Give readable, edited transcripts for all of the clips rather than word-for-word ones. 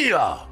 Booyah!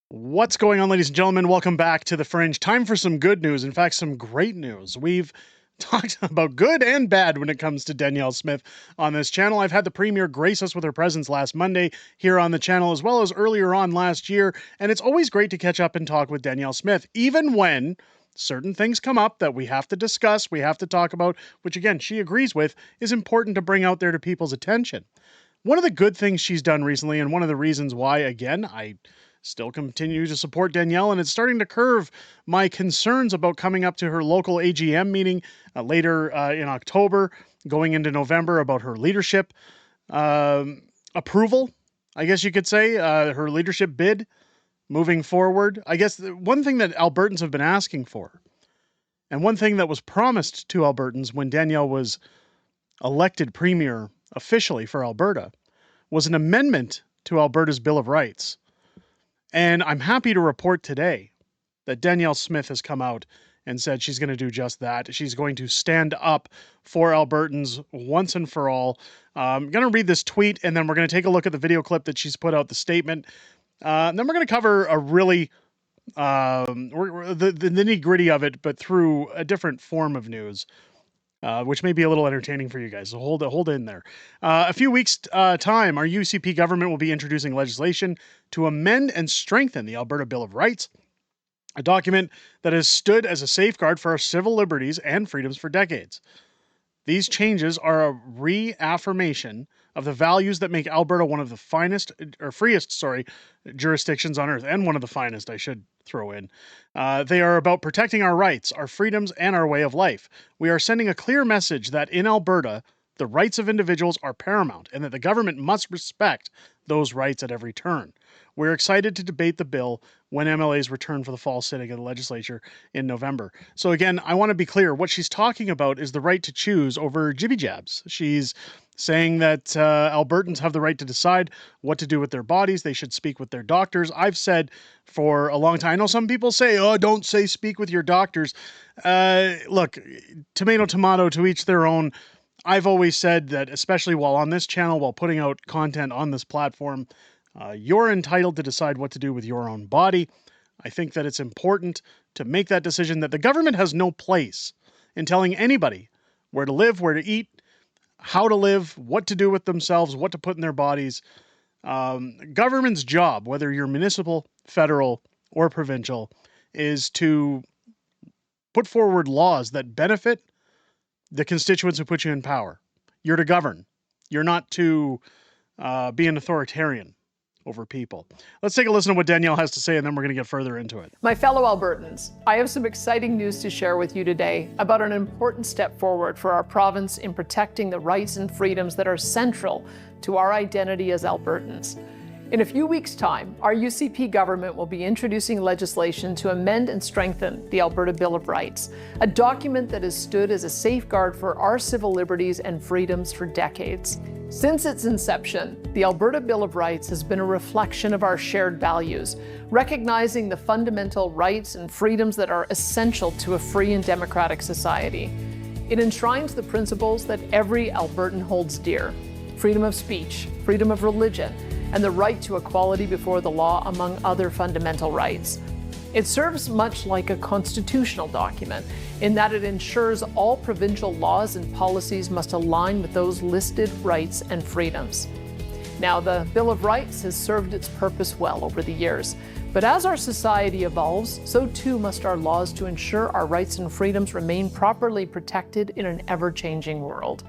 What's going on, ladies and gentlemen? Welcome back to The Fringe. Time for some good news. In fact, some great news. We've talked about good and bad when it comes to Danielle Smith on this channel. I've had the Premier grace us with her presence last Monday here on the channel, as well as earlier on last year, and it's always great to catch up and talk with Danielle Smith, even when certain things come up that we have to discuss, we have to talk about, which again, she agrees with, is important to bring out there to people's attention. One of the good things she's done recently, and one of the reasons why, again, I still continue to support Danielle, and it's starting to curve my concerns about coming up to her local AGM meeting later in October, going into November, about her leadership approval, I guess you could say, her leadership bid moving forward. I guess one thing that Albertans have been asking for, and one thing that was promised to Albertans when Danielle was elected Premier officially for Alberta, was an amendment to Alberta's Bill of Rights. And I'm happy to report today that Danielle Smith has come out and said she's going to do just that. She's going to stand up for Albertans once and for all. I'm going to read this tweet, and then we're going to take a look at the video clip that she's put out, the statement. Then we're going to cover a really, the nitty-gritty of it, but through a different form of news. Which may be a little entertaining for you guys, so hold in there. A few weeks' time, our UCP government will be introducing legislation to amend and strengthen the Alberta Bill of Rights, a document that has stood as a safeguard for our civil liberties and freedoms for decades. These changes are a reaffirmation of the values that make Alberta one of the freest jurisdictions on earth, and one of the finest, I should throw in. They are about protecting our rights, our freedoms, and our way of life. We are sending a clear message that in Alberta, the rights of individuals are paramount, and that the government must respect those rights at every turn. We're excited to debate the bill when MLAs return for the fall sitting of the legislature in November. So again, I want to be clear. What she's talking about is the right to choose over jibby jabs. She's saying that Albertans have the right to decide what to do with their bodies. They should speak with their doctors. I've said for a long time, I know some people say, oh, don't say speak with your doctors. Look, tomato, tomato, to each their own. I've always said that, especially while on this channel, while putting out content on this platform, you're entitled to decide what to do with your own body. I think that it's important to make that decision, that the government has no place in telling anybody where to live, where to eat, how to live, what to do with themselves, what to put in their bodies. Government's job, whether you're municipal, federal, or provincial, is to put forward laws that benefit the constituents who put you in power. You're to govern. You're not to be an authoritarian over people. Let's take a listen to what Danielle has to say, and then we're going to get further into it. My fellow Albertans, I have some exciting news to share with you today about an important step forward for our province in protecting the rights and freedoms that are central to our identity as Albertans. In a few weeks' time, our UCP government will be introducing legislation to amend and strengthen the Alberta Bill of Rights, a document that has stood as a safeguard for our civil liberties and freedoms for decades. Since its inception, the Alberta Bill of Rights has been a reflection of our shared values, recognizing the fundamental rights and freedoms that are essential to a free and democratic society. It enshrines the principles that every Albertan holds dear: freedom of speech, freedom of religion, and the right to equality before the law, among other fundamental rights. It serves much like a constitutional document in that it ensures all provincial laws and policies must align with those listed rights and freedoms. Now, the Bill of Rights has served its purpose well over the years, but as our society evolves, so too must our laws to ensure our rights and freedoms remain properly protected in an ever-changing world.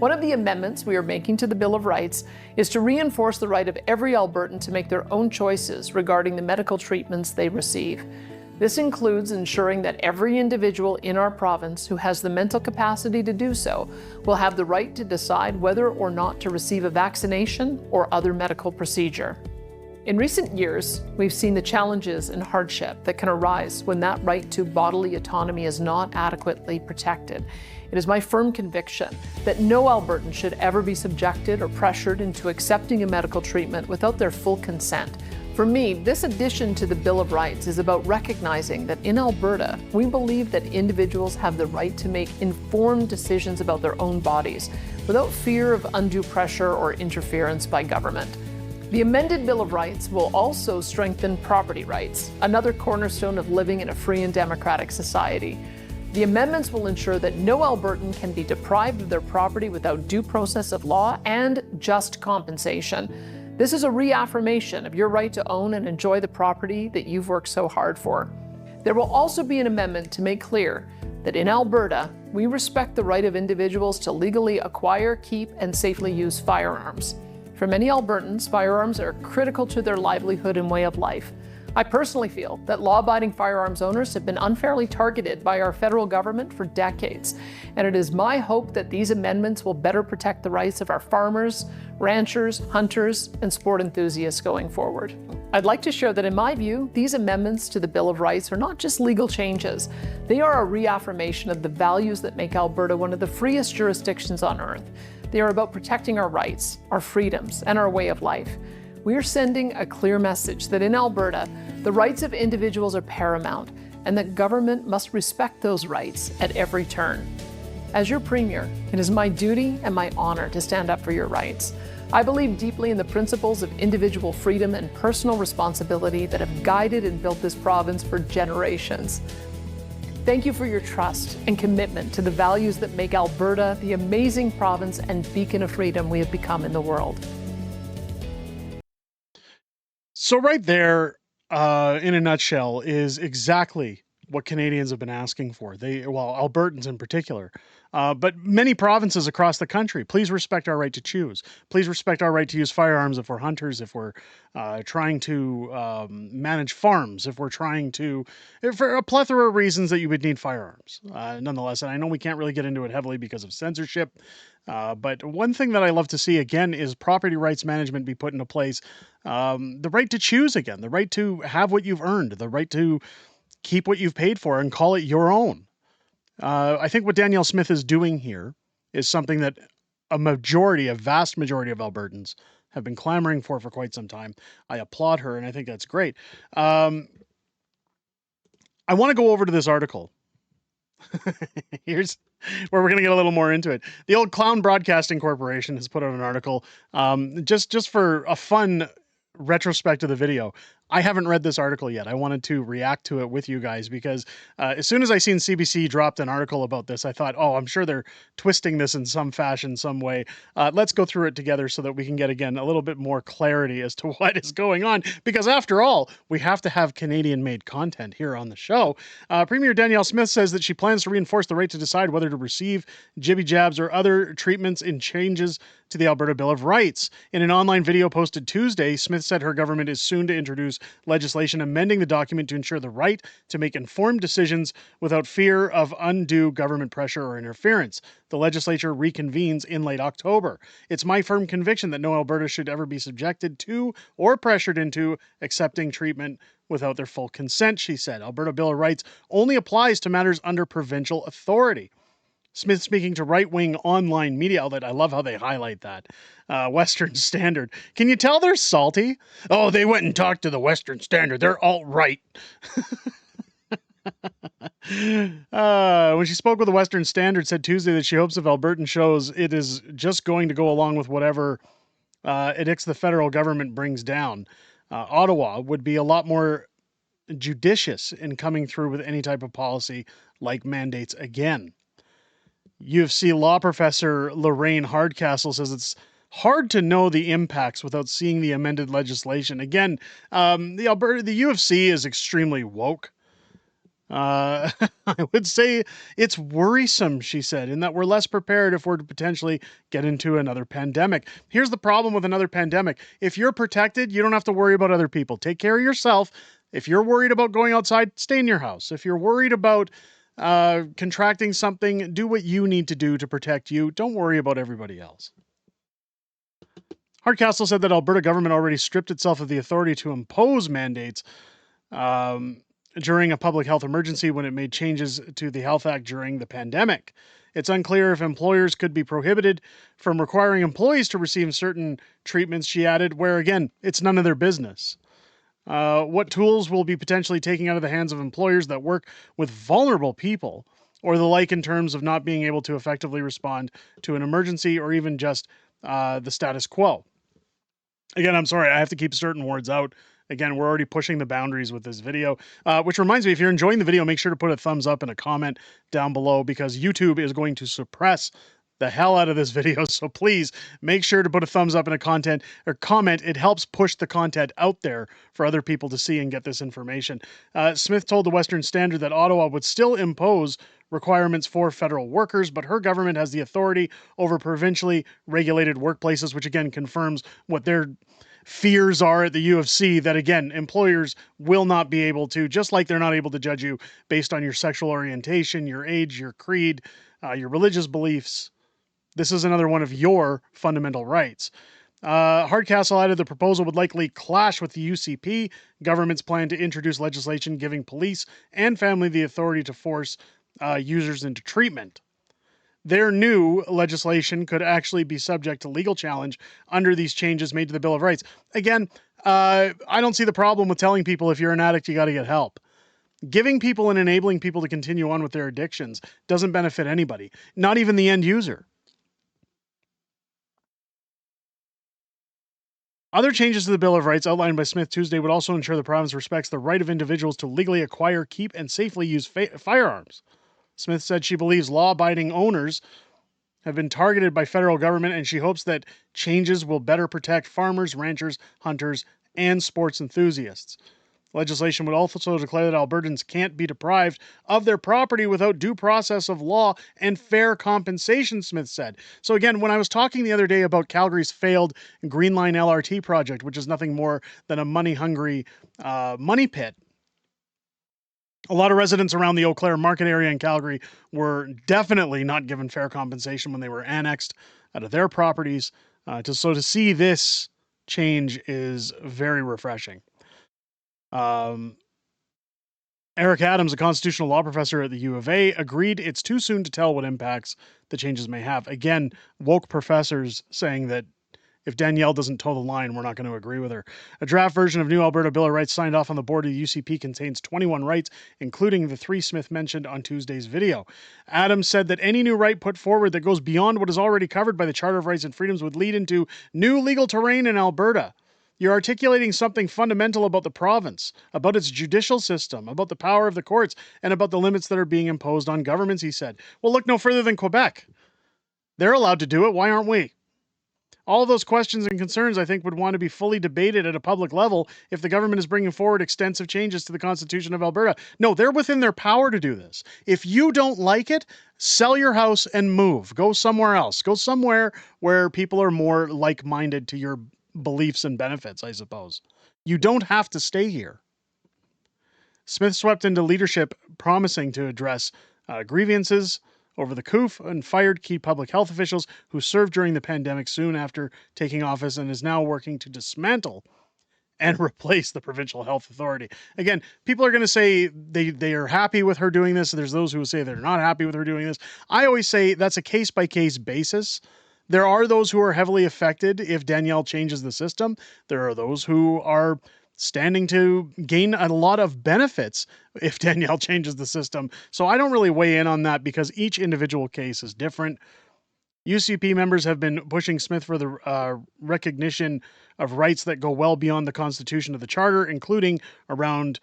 One of the amendments we are making to the Bill of Rights is to reinforce the right of every Albertan to make their own choices regarding the medical treatments they receive. This includes ensuring that every individual in our province who has the mental capacity to do so will have the right to decide whether or not to receive a vaccination or other medical procedure. In recent years, we've seen the challenges and hardship that can arise when that right to bodily autonomy is not adequately protected. It is my firm conviction that no Albertan should ever be subjected or pressured into accepting a medical treatment without their full consent. For me, this addition to the Bill of Rights is about recognizing that in Alberta, we believe that individuals have the right to make informed decisions about their own bodies without fear of undue pressure or interference by government. The amended Bill of Rights will also strengthen property rights, another cornerstone of living in a free and democratic society. The amendments will ensure that no Albertan can be deprived of their property without due process of law and just compensation. This is a reaffirmation of your right to own and enjoy the property that you've worked so hard for. There will also be an amendment to make clear that in Alberta, we respect the right of individuals to legally acquire, keep, and safely use firearms. For many Albertans, firearms are critical to their livelihood and way of life. I personally feel that law-abiding firearms owners have been unfairly targeted by our federal government for decades, and it is my hope that these amendments will better protect the rights of our farmers, ranchers, hunters, and sport enthusiasts going forward. I'd like to share that in my view, these amendments to the Bill of Rights are not just legal changes. They are a reaffirmation of the values that make Alberta one of the freest jurisdictions on earth. They are about protecting our rights, our freedoms, and our way of life. We are sending a clear message that in Alberta, the rights of individuals are paramount and that government must respect those rights at every turn. As your Premier, it is my duty and my honor to stand up for your rights. I believe deeply in the principles of individual freedom and personal responsibility that have guided and built this province for generations. Thank you for your trust and commitment to the values that make Alberta the amazing province and beacon of freedom we have become in the world. So right there, in a nutshell, is exactly what Canadians have been asking for. Albertans in particular, but many provinces across the country. Please respect our right to choose. Please respect our right to use firearms if we're hunters, if we're trying to manage farms, if we're trying to, for a plethora of reasons that you would need firearms. Nonetheless, and I know we can't really get into it heavily because of censorship. But one thing that I love to see again is property rights management be put into place. The right to choose again, the right to have what you've earned, the right to keep what you've paid for and call it your own. I think what Danielle Smith is doing here is something that a vast majority of Albertans have been clamoring for quite some time. I applaud her, and I think that's great. I want to go over to this article. Here's where we're going to get a little more into it. The old Clown Broadcasting Corporation has put out an article just for a fun retrospect of the video. I haven't read this article yet. I wanted to react to it with you guys because as soon as I seen CBC dropped an article about this, I thought, oh, I'm sure they're twisting this in some fashion, some way. Let's go through it together so that we can get, again, a little bit more clarity as to what is going on. Because after all, we have to have Canadian-made content here on the show. Premier Danielle Smith says that she plans to reinforce the right to decide whether to receive jibby jabs or other treatments in changes to the Alberta Bill of Rights. In an online video posted Tuesday, Smith said her government is soon to introduce legislation amending the document to ensure the right to make informed decisions without fear of undue government pressure or interference. The legislature reconvenes in late October. It's my firm conviction that no Alberta should ever be subjected to or pressured into accepting treatment without their full consent, she said. Alberta Bill of Rights only applies to matters under provincial authority. Smith speaking to right-wing online media outlet. I love how they highlight that. Western Standard. Can you tell they're salty? Oh, they went and talked to the Western Standard. They're alt-right. When she spoke with the Western Standard, said Tuesday that she hopes if Albertan shows it is just going to go along with whatever edicts the federal government brings down. Ottawa would be a lot more judicious in coming through with any type of policy like mandates again. U of C law professor Lorraine Hardcastle says it's hard to know the impacts without seeing the amended legislation. Again, the U of C is extremely woke. I would say it's worrisome, she said, in that we're less prepared if we're to potentially get into another pandemic. Here's the problem with another pandemic. If you're protected, you don't have to worry about other people. Take care of yourself. If you're worried about going outside, stay in your house. If you're worried about contracting something, do what you need to do to protect you. Don't worry about everybody else. Hardcastle said that Alberta government already stripped itself of the authority to impose mandates during a public health emergency when it made changes to the Health Act during the pandemic. It's unclear if employers could be prohibited from requiring employees to receive certain treatments, she added, where, again, it's none of their business. What tools will be potentially taken out of the hands of employers that work with vulnerable people or the like in terms of not being able to effectively respond to an emergency or even just the status quo. Again, I'm sorry, I have to keep certain words out. Again, we're already pushing the boundaries with this video, which reminds me, if you're enjoying the video, make sure to put a thumbs up and a comment down below, because YouTube is going to suppress the hell out of this video. So please make sure to put a thumbs up and a comment. It helps push the content out there for other people to see and get this information. Smith told the Western Standard that Ottawa would still impose requirements for federal workers, but her government has the authority over provincially regulated workplaces, which again confirms what their fears are at the U of C, that again, employers will not be able to, just like they're not able to judge you based on your sexual orientation, your age, your creed, your religious beliefs. This is another one of your fundamental rights. Hardcastle added the proposal would likely clash with the UCP government's plan to introduce legislation giving police and family the authority to force users into treatment. Their new legislation could actually be subject to legal challenge under these changes made to the Bill of Rights. Again, I don't see the problem with telling people if you're an addict, you got to get help. Giving people and enabling people to continue on with their addictions doesn't benefit anybody, not even the end user. Other changes to the Bill of Rights outlined by Smith Tuesday would also ensure the province respects the right of individuals to legally acquire, keep, and safely use firearms. Smith said she believes law-abiding owners have been targeted by federal government, and she hopes that changes will better protect farmers, ranchers, hunters, and sports enthusiasts. Legislation would also declare that Albertans can't be deprived of their property without due process of law and fair compensation, Smith said. So again, when I was talking the other day about Calgary's failed Green Line LRT project, which is nothing more than a money-hungry money pit, a lot of residents around the Eau Claire market area in Calgary were definitely not given fair compensation when they were annexed out of their properties. So to see this change is very refreshing. Eric Adams, a constitutional law professor at the U of A, agreed it's too soon to tell what impacts the changes may have. Again, woke professors saying that if Danielle doesn't toe the line, we're not going to agree with her. A draft version of new Alberta Bill of Rights signed off on the board of the UCP contains 21 rights, including the 3 Smith mentioned on Tuesday's video. Adams said that any new right put forward that goes beyond what is already covered by the Charter of Rights and Freedoms would lead into new legal terrain in Alberta. You're articulating something fundamental about the province, about its judicial system, about the power of the courts, and about the limits that are being imposed on governments, he said. Well, look no further than Quebec. They're allowed to do it. Why aren't we? All of those questions and concerns, I think, would want to be fully debated at a public level if the government is bringing forward extensive changes to the Constitution of Alberta. No, they're within their power to do this. If you don't like it, sell your house and move. Go somewhere else. Go somewhere where people are more like-minded to your beliefs and benefits, I suppose. You don't have to stay here. Smith swept into leadership, promising to address grievances over the coup and fired key public health officials who served during the pandemic soon after taking office, and is now working to dismantle and replace the Provincial Health Authority. Again, people are going to say they are happy with her doing this. There's those who say they're not happy with her doing this. I always say that's a case-by-case basis. There are those who are heavily affected if Danielle changes the system. There are those who are standing to gain a lot of benefits if Danielle changes the system. So I don't really weigh in on that because each individual case is different. UCP members have been pushing Smith for the recognition of rights that go well beyond the Constitution of the Charter, including around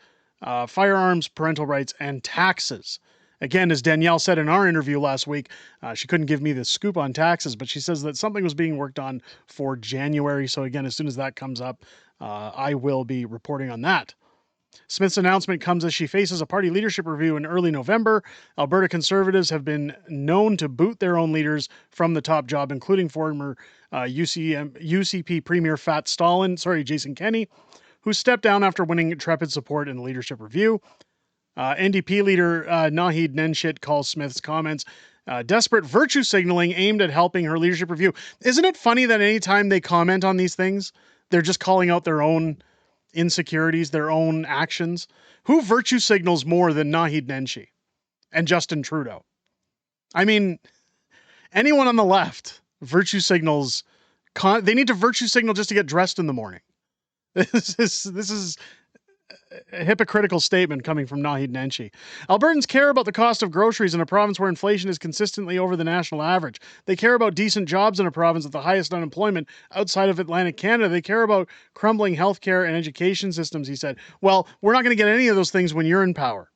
firearms, parental rights, and taxes. Again, as Danielle said in our interview last week, she couldn't give me the scoop on taxes, but she says that something was being worked on for January. So again, as soon as that comes up, I will be reporting on that. Smith's announcement comes as she faces a party leadership review in early November. Alberta Conservatives have been known to boot their own leaders from the top job, including former UCP Premier Jason Kenney, who stepped down after winning trepid support in the leadership review. NDP leader Naheed Nenshit calls Smith's comments desperate virtue signaling aimed at helping her leadership review. Isn't it funny that anytime they comment on these things, they're just calling out their own insecurities, their own actions? Who virtue signals more than Naheed Nenshit and Justin Trudeau? I mean, anyone on the left virtue signals. They need to virtue signal just to get dressed in the morning. This is a hypocritical statement coming from Naheed Nenshi. Albertans care about the cost of groceries in a province where inflation is consistently over the national average. They care about decent jobs in a province with the highest unemployment outside of Atlantic Canada. They care about crumbling healthcare and education systems, he said. Well, we're not going to get any of those things when you're in power.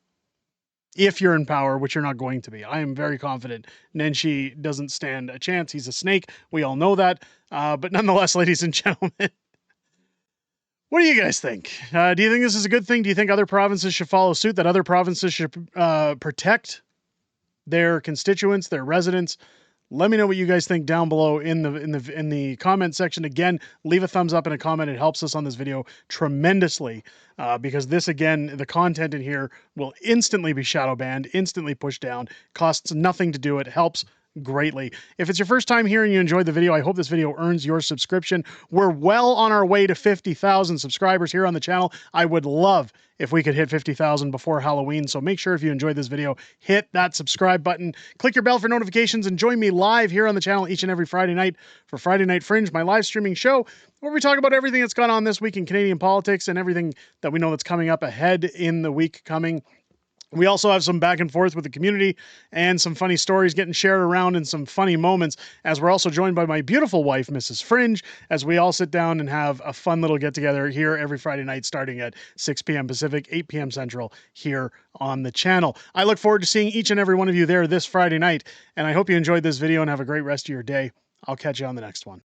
If you're in power, which you're not going to be. I am very confident Nenshi doesn't stand a chance. He's a snake. We all know that. But nonetheless, ladies and gentlemen, what do you guys think? Do you think this is a good thing? Do you think other provinces should follow suit, that other provinces should protect their constituents, their residents? Let me know what you guys think down below in the comment section. Again, leave a thumbs up and a comment. It helps us on this video tremendously because this, again, the content in here will instantly be shadow banned, instantly pushed down, costs nothing to do it, helps greatly. If it's your first time here and you enjoyed the video, I hope this video earns your subscription. We're well on our way to 50,000 subscribers here on the channel. I would love if we could hit 50,000 before Halloween, so make sure if you enjoyed this video, hit that subscribe button, click your bell for notifications, and join me live here on the channel each and every Friday night for Friday Night Fringe, my live streaming show, where we talk about everything that's gone on this week in Canadian politics and everything that we know that's coming up ahead in the week coming. We also have some back and forth with the community and some funny stories getting shared around and some funny moments, as we're also joined by my beautiful wife, Mrs. Fringe, as we all sit down and have a fun little get-together here every Friday night starting at 6 p.m. Pacific, 8 p.m. Central here on the channel. I look forward to seeing each and every one of you there this Friday night, and I hope you enjoyed this video and have a great rest of your day. I'll catch you on the next one.